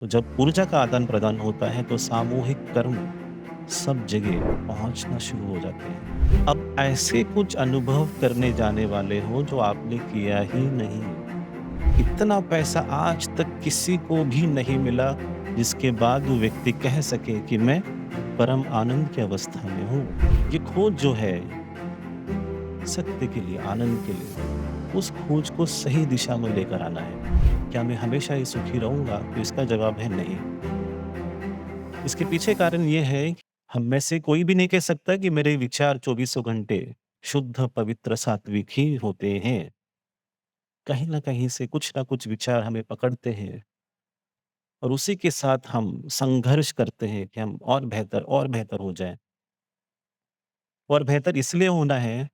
तो जब ऊर्जा का आदान-प्रदान होता है तो सामूहिक कर्म सब जगह पहुँचना शुरू हो जाते हैं। अब ऐसे कुछ अनुभव करने जाने वाले हो जो आपने किया ही नहीं। इतना पैसा आज तक किसी को भी नहीं मिला जिसके बाद वो व्यक्ति कह सके कि मैं परम आनंद की अवस्था में हूँ। ये खोज जो है सत्य के लिए, आनंद के लिए, उस खोज को सही दिशा में लेकर आना है। क्या मैं हमेशा ही सुखी रहूँगा? तो इसका जवाब है नहीं। इसके पीछे कारण ये है कि हम में से कोई भी नहीं कह सकता कि मेरे विचार चौबीसों घंटे शुद्ध, पवित्र, सात्विक ही होते हैं। कहीं न कहीं से कुछ न कुछ विचार हमें पकड़ते हैं और उसी के साथ हम संघर्ष करते हैं कि हम और बेहतर हो जाएँ। और बेहतर इसलिए होना है,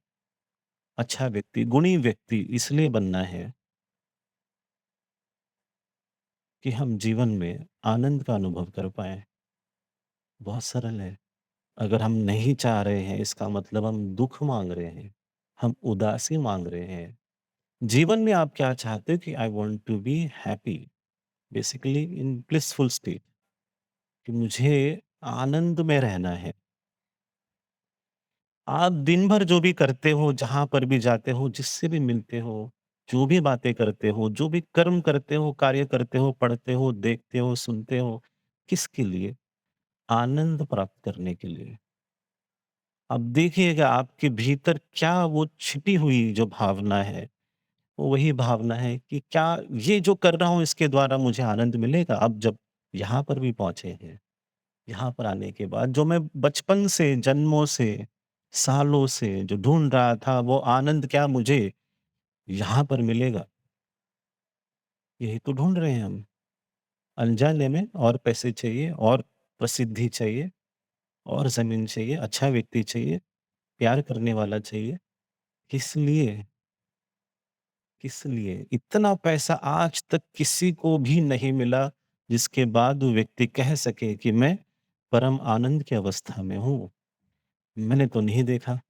अच्छा व्यक्ति, गुणी व्यक्ति इसलिए बनना है कि हम जीवन में आनंद का अनुभव कर पाएँ। बहुत सरल है। अगर हम नहीं चाह रहे हैं इसका मतलब हम दुःख माँग रहे हैं, हम उदासी माँग रहे हैं। जीवन में आप क्या चाहते हो कि I want to be happy, basically in blissful state, कि मुझे आनंद में रहना है। आप दिन भर जो भी करते हो, जहाँ पर भी जाते हो, जिससे भी मिलते हो, जो भी बातें करते हो, जो भी कर्म करते हो, कार्य करते हो, पढ़ते हो, देखते हो, सुनते हो, किसके लिए? आनंद प्राप्त करने के लिए। अब देखिएगा आपके भीतर क्या वो छिपी हुई जो भावना है, वो वही भावना है कि क्या ये जो कर रहा हूँ इसके द्वारा मुझे आनंद मिलेगा? अब जब यहाँ पर भी पहुँचे हैं, यहाँ पर आने के बाद जो मैं बचपन से, जन्मों से, सालों से जो ढूँढ रहा था वो आनंद क्या मुझे यहाँ पर मिलेगा? यही तो ढूँढ रहे हैं हम। अनजाने में और पैसे चाहिए और प्रसिद्धि चाहिए और ज़मीन चाहिए, अच्छा व्यक्ति चाहिए, प्यार करने वाला चाहिए। किस लिए? किस लिए? इतना पैसा आज तक किसी को भी नहीं मिला, जिसके बाद वो व्यक्ति कह सके कि मैं परम आनंद की अवस्था में हूँ। मैंने तो नहीं देखा।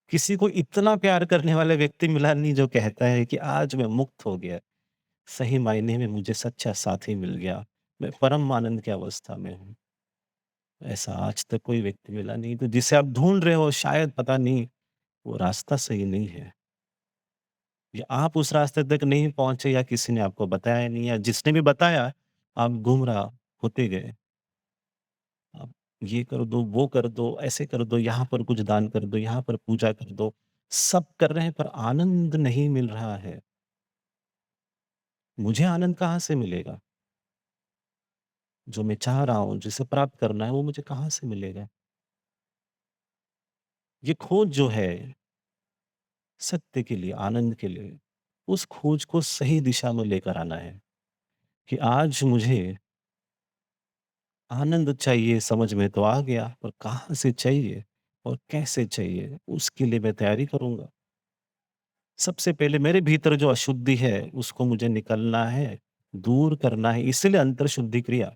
किसी को इतना प्यार करने वाला व्यक्ति मिला नहीं जो कहता है कि आज मैं मुक्त हो गया। सही मायने में मुझे सच्चा साथी मिल गया। मैं परम आनंद की अवस्था में हूँ। ऐसा आज तक कोई व्यक्ति मिला नहीं, तो जिसे आप ढूँढ रहे हो शायद पता नहीं वो रास्ता सही नहीं है। या आप उस रास्ते तक नहीं पहुँचे या किसी ने आपको बताया नहीं या जिसने भी बताया, आप गुमराह होते गए। आप ये कर दो, वो कर दो, ऐसे कर दो, यहाँ पर कुछ दान कर दो, यहाँ पर पूजा कर दो। सब कर रहे हैं पर आनंद नहीं मिल रहा है। मुझे आनंद कहाँ से मिलेगा? जो मैं चाह रहा हूँ, जिसे प्राप्त करना है, वो मुझे कहाँ से मिलेगा? ये खोज जो है, सत्य के लिए, आनंद के लिए, उस खोज को सही दिशा में लेकर आना है कि आज मुझे आनंद चाहिए समझ में तो आ गया, पर कहाँ से चाहिए और कैसे चाहिए, उसके लिए मैं तैयारी करूँगा। सबसे पहले मेरे भीतर जो अशुद्धि है, उसको मुझे निकलना है, दूर करना है, इसीलिए अंतर्शुद्धि क्रिया,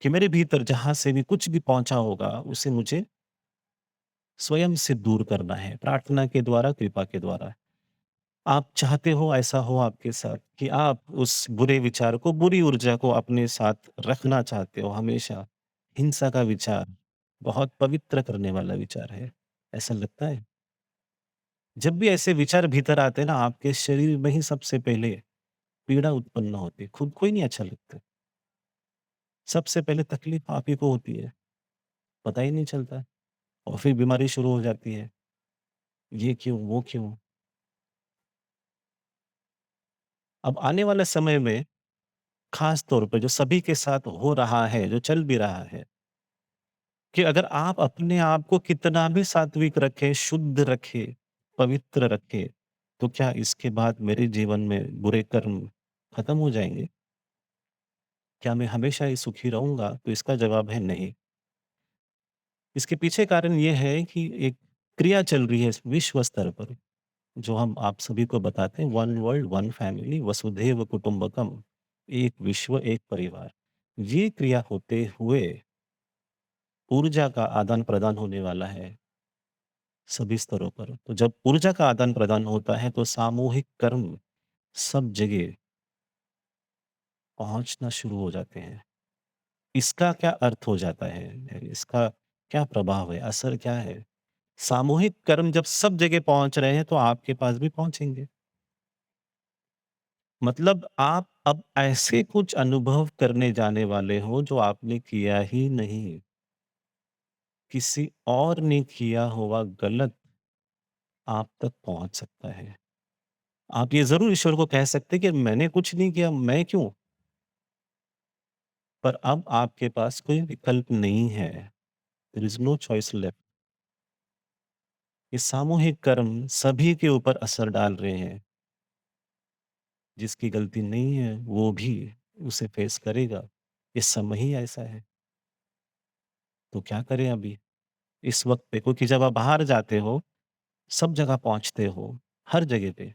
कि मेरे भीतर जहाँ से भी कुछ भी पहुँचा होगा, उसे मुझे स्वयं से दूर करना है, प्रार्थना के द्वारा, कृपा के द्वारा। आप चाहते हो ऐसा हो आपके साथ कि आप उस बुरे विचार को, बुरी ऊर्जा को अपने साथ रखना चाहते हो हमेशा। हिंसा का विचार बहुत पवित्र करने वाला विचार है, ऐसा लगता है? जब भी ऐसे विचार भीतर आते हैं ना, आपके शरीर में ही सबसे पहले पीड़ा उत्पन्न होती है, खुद को ही नहीं अच्छा लगता। सबसे पहले तकलीफ आप ही को होती है, पता ही नहीं चलता और फिर बीमारी शुरू हो जाती है। ये क्यों, वो क्यों? अब आने वाले समय में खास तौर पे जो सभी के साथ हो रहा है, जो चल भी रहा है, कि अगर आप अपने आप को कितना भी सात्विक रखें, शुद्ध रखें, पवित्र रखें, तो क्या इसके बाद मेरे जीवन में बुरे कर्म खत्म हो जाएँगे? क्या मैं हमेशा ही सुखी रहूँगा? तो इसका जवाब है नहीं। इसके पीछे कारण ये है कि एक क्रिया चल रही है विश्व स्तर पर, जो हम आप सभी को बताते हैं, वन वर्ल्ड, वन फैमिली, वसुधैव कुटुंबकम, एक विश्व, एक परिवार। ये क्रिया होते हुए ऊर्जा का आदान-प्रदान होने वाला है सभी स्तरों पर। तो जब ऊर्जा का आदान-प्रदान होता है तो सामूहिक कर्म सब जगह पहुँचना शुरू हो जाते हैं। इसका क्या अर्थ हो जाता है? इसका क्या प्रभाव है? असर क्या है? सामूहिक कर्म जब सब जगह पहुँच रहे हैं, तो आपके पास भी पहुँचेंगे। मतलब आप अब ऐसे कुछ अनुभव करने जाने वाले हो, जो आपने किया ही नहीं। किसी और ने किया हुआ गलत आप तक पहुँच सकता है। आप ये ज़रूर ईश्वर को कह सकते हैं कि मैंने कुछ नहीं किया, मैं क्यों? पर अब आपके पास कोई विकल्प नहीं है। There is no choice left. ये सामूहिक कर्म सभी के ऊपर असर डाल रहे हैं। जिसकी गलती नहीं है, वो भी उसे फेस करेगा। ये समय ही ऐसा है। तो क्या करें अभी? इस वक़्त पे क्योंकि जब आप बाहर जाते हो, सब जगह पहुँचते हो, हर जगह पे।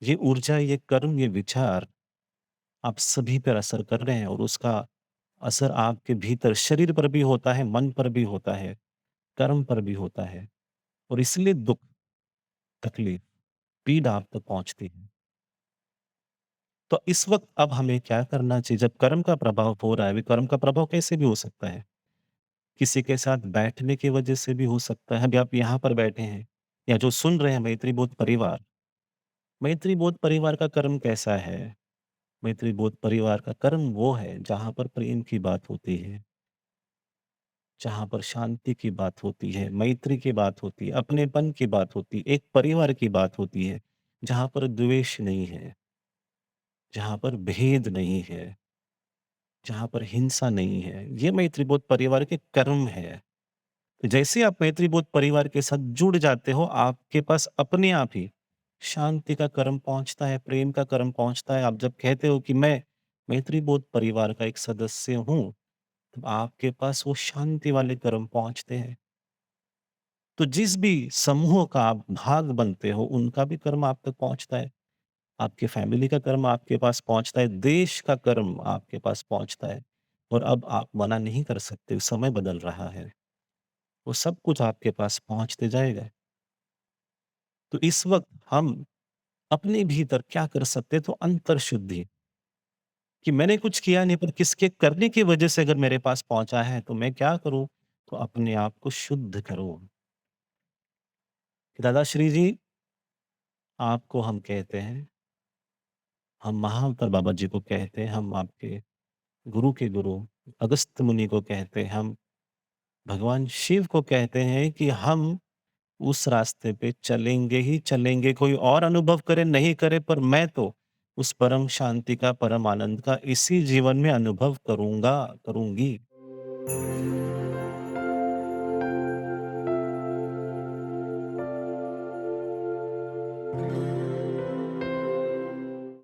ये ऊर्जा, ये कर्म, ये विचार आप सभी पर असर कर रहे हैं और उसका असर आपके भीतर शरीर पर भी होता है, मन पर भी होता है, कर्म पर भी होता है और इसलिए दुःख, तकलीफ, पीड़ा आप तक पहुँचती है। तो इस वक़्त अब हमें क्या करना चाहिए? जब कर्म का प्रभाव हो रहा है, अभी कर्म का प्रभाव कैसे भी हो सकता है? किसी के साथ बैठने की वजह से भी हो सकता है। अभी आप यहाँ पर बैठे हैं या जो सुन रहे हैं मैत्री बोध परिवार, मैत्री बोध परिवार का कर्म कैसा है? मैत्री बोध परिवार का कर्म वो है जहाँ पर प्रेम की बात होती है, जहाँ पर शांति की बात होती है, मैत्री की बात होती है, अपनेपन की बात होती है, एक परिवार की बात होती है, जहाँ पर द्वेष नहीं है, जहाँ पर भेद नहीं है, जहाँ पर हिंसा नहीं है। ये मैत्री बोध परिवार के कर्म है। तो जैसे आप मैत्रीबोध परिवार के साथ जुड़ जाते हो, आपके पास अपने आप ही शांति का कर्म पहुँचता है, प्रेम का कर्म पहुँचता है। आप जब कहते हो कि मैं मैत्रीबोध परिवार का एक सदस्य हूँ, तब आपके पास वो शांति वाले कर्म पहुँचते हैं। तो जिस भी समूह का आप भाग बनते हो, उनका भी कर्म आप तक पहुँचता है। आपके फैमिली का कर्म आपके पास पहुँचता है, देश का कर्म आपके पास पहुँचता है और अब आप मना नहीं कर सकते, समय बदल रहा है। वो सब कुछ आपके पास पहुँचते जाएगा। तो इस वक़्त हम अपने भीतर क्या कर सकते हैं तो अंतर शुद्धि कि मैंने कुछ किया नहीं पर किसके करने की वजह से अगर मेरे पास पहुँचा है तो मैं क्या करूँ? तो अपने आप को शुद्ध करो। कि दादाश्री जी आपको हम कहते हैं, हम महाअवतार बाबा जी को कहते हैं, हम आपके गुरु के गुरु अगस्त्य मुनि को कहते हैं, हम भगवान शिव को कहते हैं कि हम उस रास्ते पे चलेंगे ही चलेंगे, कोई और अनुभव करे नहीं करे पर मैं तो उस परम शांति का, परम आनंद का इसी जीवन में अनुभव करूँगा, करूँगी।